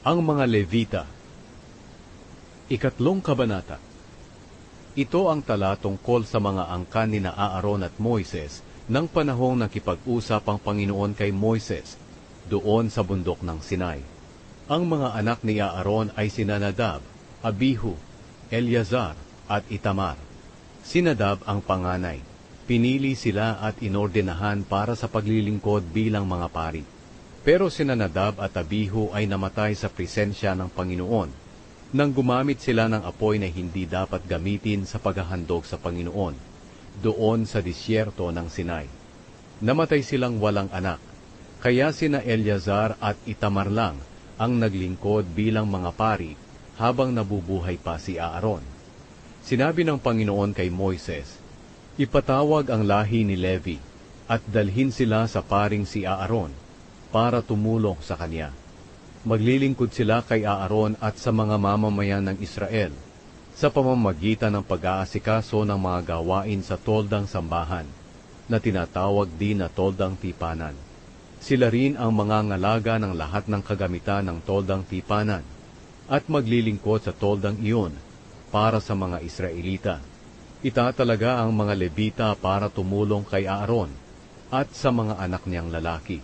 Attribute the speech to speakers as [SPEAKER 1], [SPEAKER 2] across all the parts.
[SPEAKER 1] Ang mga Levita. Ikatlong kabanata. Ito ang tala tungkol sa mga angkan ni Aaron at Moises ng panahong nakipag-usap ang Panginoon kay Moises doon sa bundok ng Sinai. Ang mga anak ni Aaron ay sina Nadab, Abihu, Eleazar at Itamar. Si Nadab ang panganay. Pinili sila at inordinahan para sa paglilingkod bilang mga pari. Pero sina Nadab at Abihu ay namatay sa presensya ng Panginoon nang gumamit sila ng apoy na hindi dapat gamitin sa paghahandog sa Panginoon doon sa disyerto ng Sinai. Namatay silang walang anak, kaya sina Eleazar at Itamar lang ang naglingkod bilang mga pari habang nabubuhay pa si Aaron. Sinabi ng Panginoon kay Moises, "Ipatawag ang lahi ni Levi at dalhin sila sa paring si Aaron para tumulong sa kanya. Maglilingkod sila kay Aaron at sa mga mamamayan ng Israel sa pamamagitan ng pag-aasikaso ng mga gawain sa toldang sambahan na tinatawag din na toldang tipanan. Sila rin ang mga ngalaga ng lahat ng kagamitan ng toldang tipanan at maglilingkod sa toldang iyon para sa mga Israelita. Itatalaga ang mga Levita para tumulong kay Aaron at sa mga anak niyang lalaki.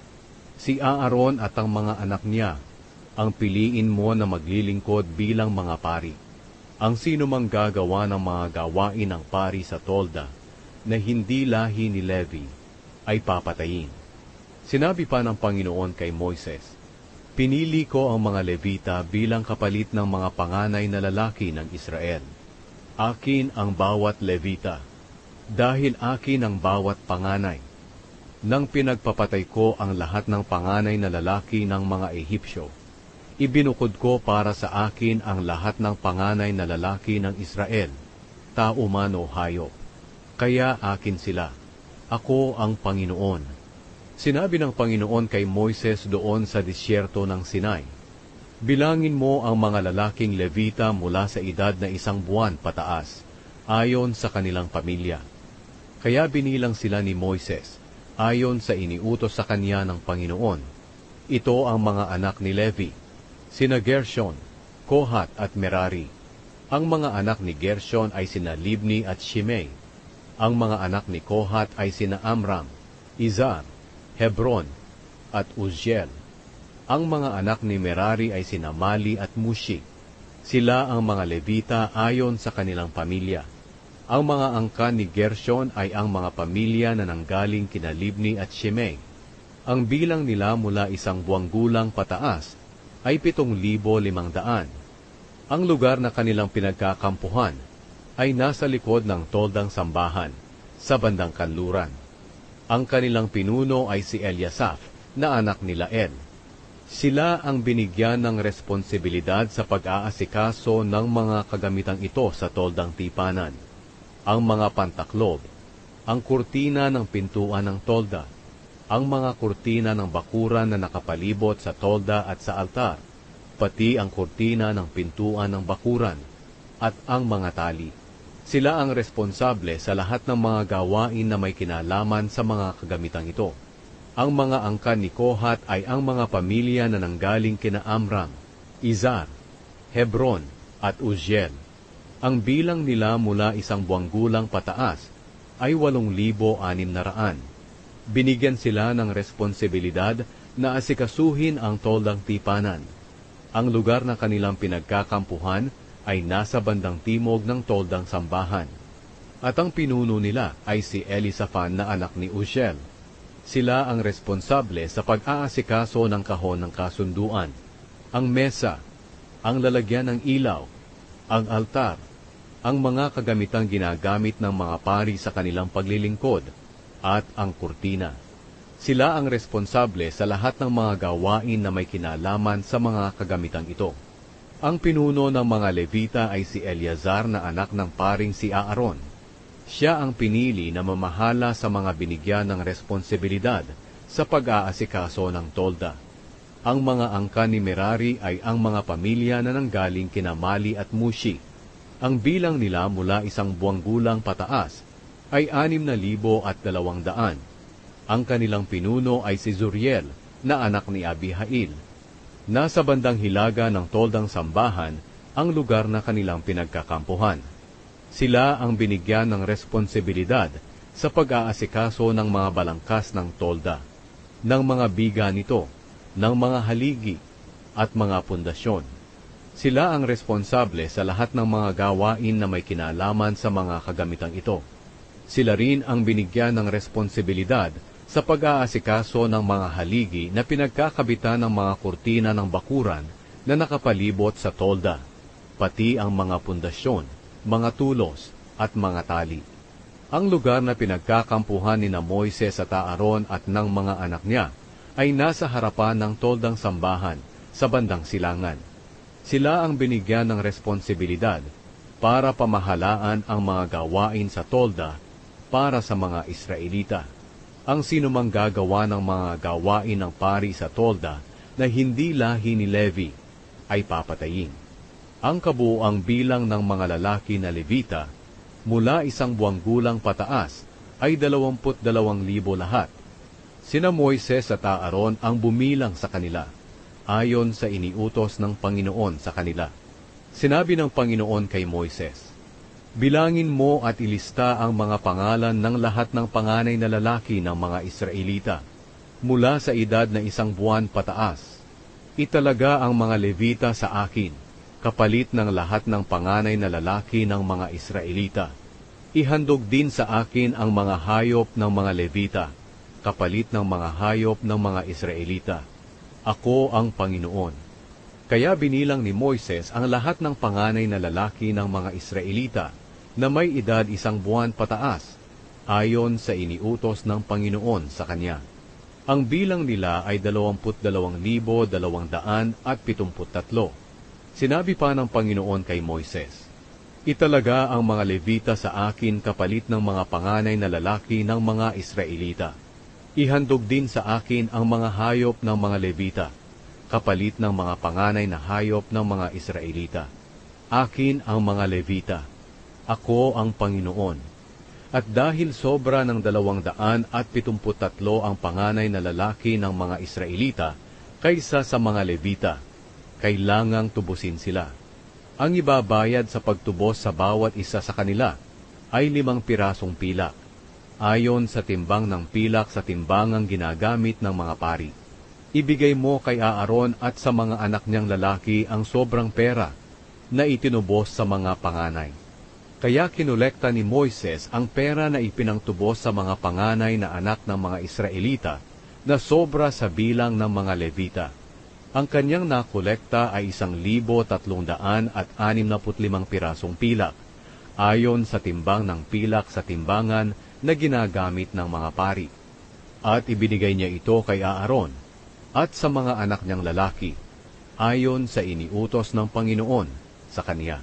[SPEAKER 1] Si Aaron at ang mga anak niya ang piliin mo na maglilingkod bilang mga pari. Ang sino mang gagawa ng mga gawain ng pari sa tolda na hindi lahi ni Levi ay papatayin." Sinabi pa ng Panginoon kay Moises, "Pinili ko ang mga Levita bilang kapalit ng mga panganay na lalaki ng Israel. Akin ang bawat Levita, dahil akin ang bawat panganay. Nang pinagpapatay ko ang lahat ng panganay na lalaki ng mga Ehipsyo, ibinukod ko para sa akin ang lahat ng panganay na lalaki ng Israel, tao man o hayop. Kaya akin sila. Ako ang Panginoon." Sinabi ng Panginoon kay Moises doon sa disyerto ng Sinai, "Bilangin mo ang mga lalaking Levita mula sa edad na 1 buwan pataas, ayon sa kanilang pamilya." Kaya binilang sila ni Moises, ayon sa iniutos sa kanya ng Panginoon. Ito ang mga anak ni Levi, sina Gershon, Kohat at Merari. Ang mga anak ni Gershon ay sina Libni at Shimei. Ang mga anak ni Kohat ay sina Amram, Izar, Hebron at Uzziel. Ang mga anak ni Merari ay sina Mali at Mushi. Sila ang mga Levita ayon sa kanilang pamilya. Ang mga angkan ni Gershon ay ang mga pamilya na nanggaling kina Libni at Shimei. Ang bilang nila mula 1 buwang gulang pataas ay 7,500. Ang lugar na kanilang pinagkakampuhan ay nasa likod ng toldang sambahan, sa bandang kanluran. Ang kanilang pinuno ay si Eliasaph, na anak ni Lael. Sila ang binigyan ng responsibilidad sa pag-aasikaso ng mga kagamitang ito sa toldang tipanan: ang mga pantaklob, ang kurtina ng pintuan ng tolda, ang mga kurtina ng bakuran na nakapalibot sa tolda at sa altar, pati ang kurtina ng pintuan ng bakuran, at ang mga tali. Sila ang responsable sa lahat ng mga gawain na may kinalaman sa mga kagamitang ito. Ang mga angkan ni Kohat ay ang mga pamilya na nanggaling kina Amram, Izar, Hebron at Uzziel. Ang bilang nila mula 1 buwang gulang pataas ay 8,600. Binigyan sila ng responsibilidad na asikasuhin ang toldang tipanan. Ang lugar na kanilang pinagkakampuhan ay nasa bandang timog ng toldang sambahan. At ang pinuno nila ay si Elisaphan na anak ni Uzziel. Sila ang responsable sa pag-aasikaso ng kahon ng kasunduan, ang mesa, ang lalagyan ng ilaw, ang altar, ang mga kagamitang ginagamit ng mga pari sa kanilang paglilingkod, at ang kurtina. Sila ang responsable sa lahat ng mga gawain na may kinalaman sa mga kagamitang ito. Ang pinuno ng mga Levita ay si Eleazar na anak ng paring si Aaron. Siya ang pinili na mamahala sa mga binigyan ng responsibilidad sa pag-aasikaso ng tolda. Ang mga angkan ni Merari ay ang mga pamilya na nanggaling kina Mali at Mushi. Ang bilang nila mula 1 buwang gulang pataas ay 6,200. Ang kanilang pinuno ay si Zuriel na anak ni Abihail. Nasa bandang hilaga ng toldang sambahan ang lugar na kanilang pinagkakampuhan. Sila ang binigyan ng responsibilidad sa pag-aasikaso ng mga balangkas ng tolda, ng mga biga nito, ng mga haligi, at mga pundasyon. Sila ang responsable sa lahat ng mga gawain na may kinalaman sa mga kagamitang ito. Sila rin ang binigyan ng responsibilidad sa pag-aasikaso ng mga haligi na pinagkakabitan ng mga kurtina ng bakuran na nakapalibot sa tolda, pati ang mga pundasyon, mga tulos, at mga tali. Ang lugar na pinagkakampuhan ni na Moises at Aaron at ng mga anak niya ay nasa harapan ng toldang sambahan sa bandang silangan. Sila ang binigyan ng responsibilidad para pamahalaan ang mga gawain sa tolda para sa mga Israelita. Ang sinumang gagawa ng mga gawain ng pari sa tolda na hindi lahi ni Levi ay papatayin. Ang kabuuang bilang ng mga lalaki na Levita mula 1 buwang gulang pataas ay 22,000 lahat. Sina Moises at Aaron ang bumilang sa kanila, ayon sa iniutos ng Panginoon sa kanila. Sinabi ng Panginoon kay Moises, "Bilangin mo at ilista ang mga pangalan ng lahat ng panganay na lalaki ng mga Israelita, mula sa edad na 1 buwan pataas. Italaga ang mga Levita sa akin, kapalit ng lahat ng panganay na lalaki ng mga Israelita. Ihandog din sa akin ang mga hayop ng mga Levita, kapalit ng mga hayop ng mga Israelita. Ako ang Panginoon." Kaya binilang ni Moises ang lahat ng panganay na lalaki ng mga Israelita na may edad 1 buwan pataas, ayon sa iniutos ng Panginoon sa kanya. Ang bilang nila ay 22,273. Sinabi pa ng Panginoon kay Moises, "Italaga ang mga Levita sa akin kapalit ng mga panganay na lalaki ng mga Israelita. Ihandog din sa akin ang mga hayop ng mga Levita, kapalit ng mga panganay na hayop ng mga Israelita. Akin ang mga Levita. Ako ang Panginoon." At dahil sobra ng 273 ang panganay na lalaki ng mga Israelita kaysa sa mga Levita, kailangang tubusin sila. Ang ibabayad sa pagtubos sa bawat isa sa kanila ay 5 pirasong pilak, ayon sa timbang ng pilak sa timbangang ginagamit ng mga pari. Ibigay mo kay Aaron at sa mga anak niyang lalaki ang sobrang pera na itinubos sa mga panganay. Kaya kinolekta ni Moises ang pera na ipinangtubos sa mga panganay na anak ng mga Israelita na sobra sa bilang ng mga Levita. Ang kanyang nakolekta ay 1,365 pirasong pilak, ayon sa timbang ng pilak sa timbangan na ginagamit ng mga pari. At ibinigay niya ito kay Aaron at sa mga anak niyang lalaki, ayon sa iniutos ng Panginoon sa kaniya.